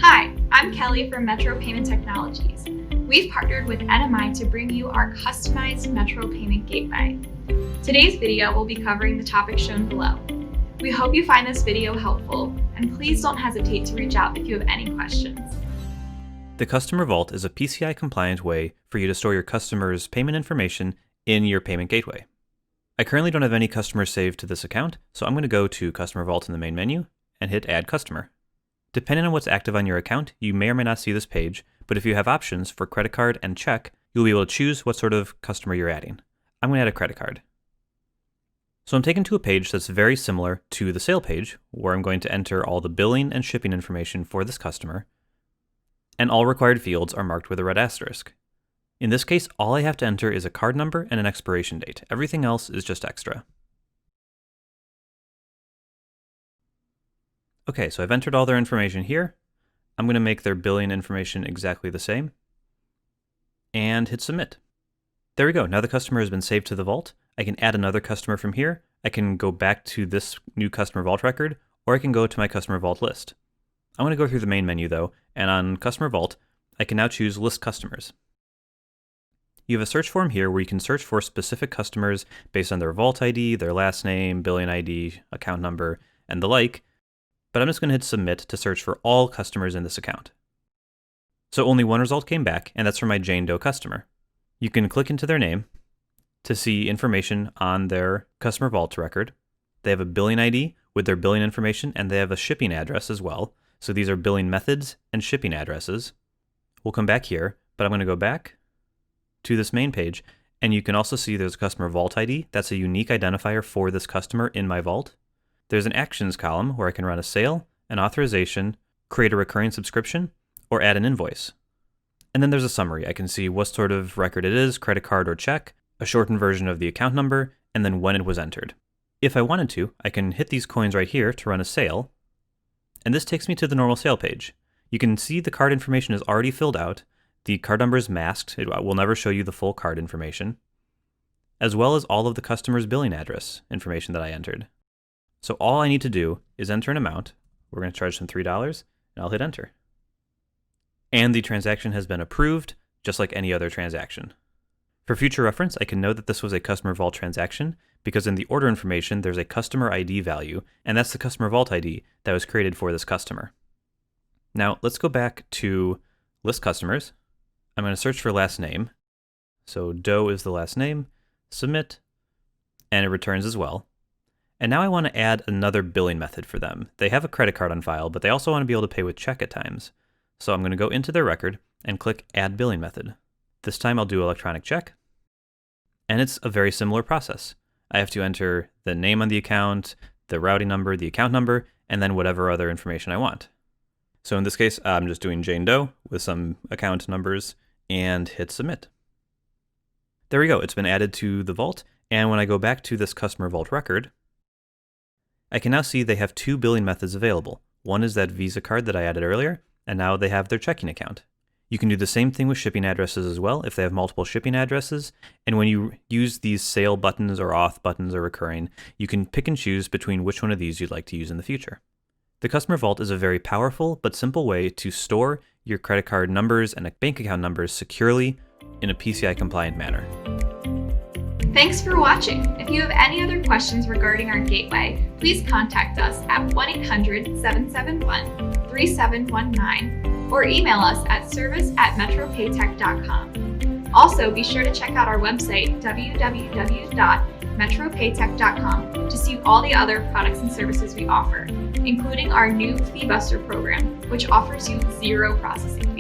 Hi, I'm Kelly from Metro Payment Technologies. We've partnered with NMI to bring you our customized Metro Payment Gateway. Today's video will be covering the topics shown below. We hope you find this video helpful, and please don't hesitate to reach out if you have any questions. The Customer Vault is a PCI-compliant way for you to store your customers' payment information in your payment gateway. I currently don't have any customers saved to this account, so I'm going to go to Customer Vault in the main menu and hit Add Customer. Depending on what's active on your account, you may or may not see this page, but if you have options for credit card and check, you'll be able to choose what sort of customer you're adding. I'm going to add a credit card. So I'm taken to a page that's very similar to the sale page, where I'm going to enter all the billing and shipping information for this customer, and all required fields are marked with a red asterisk. In this case, all I have to enter is a card number and an expiration date. Everything else is just extra. Okay, so I've entered all their information here. I'm going to make their billing information exactly the same and hit submit. There we go. Now the customer has been saved to the vault. I can add another customer from here. I can go back to this new customer vault record, or I can go to my customer vault list. I'm going to go through the main menu though, and on customer vault, I can now choose list customers. You have a search form here where you can search for specific customers based on their vault ID, their last name, billing ID, account number, and the like. But I'm just going to hit submit to search for all customers in this account. So only one result came back, and that's for my Jane Doe customer. You can click into their name to see information on their customer vault record. They have a billing ID with their billing information, and they have a shipping address as well. So these are billing methods and shipping addresses. We'll come back here, but I'm going to go back to this main page, and you can also see there's a customer vault ID. That's a unique identifier for this customer in my vault. There's an actions column where I can run a sale, an authorization, create a recurring subscription, or add an invoice. And then there's a summary. I can see what sort of record it is, credit card or check, a shortened version of the account number, and then when it was entered. If I wanted to, I can hit these coins right here to run a sale, and this takes me to the normal sale page. You can see the card information is already filled out, the card number is masked, it will never show you the full card information, as well as all of the customer's billing address information that I entered. So all I need to do is enter an amount. We're going to charge them $3, and I'll hit enter. And the transaction has been approved, just like any other transaction. For future reference, I can know that this was a customer vault transaction because in the order information, there's a customer ID value, and that's the customer vault ID that was created for this customer. Now, let's go back to list customers. I'm going to search for last name. So Doe is the last name, submit, and it returns as well. And now I want to add another billing method for them. They have a credit card on file, but they also want to be able to pay with check at times. So I'm going to go into their record and click Add Billing Method. This time I'll do electronic check. And it's a very similar process. I have to enter the name on the account, the routing number, the account number, and then whatever other information I want. So in this case, I'm just doing Jane Doe with some account numbers and hit submit. There we go. It's been added to the vault. And when I go back to this customer vault record, I can now see they have two billing methods available. One is that Visa card that I added earlier, and now they have their checking account. You can do the same thing with shipping addresses as well if they have multiple shipping addresses. And when you use these sale buttons or auth buttons or recurring, you can pick and choose between which one of these you'd like to use in the future. The Customer Vault is a very powerful but simple way to store your credit card numbers and bank account numbers securely in a PCI compliant manner. Thanks for watching. If you have any other questions regarding our gateway, please contact us at 1-800-771-3719 or email us at service@metropaytech.com. Also, be sure to check out our website, www.metropaytech.com, to see all the other products and services we offer, including our new Fee Buster program, which offers you 0 processing fees.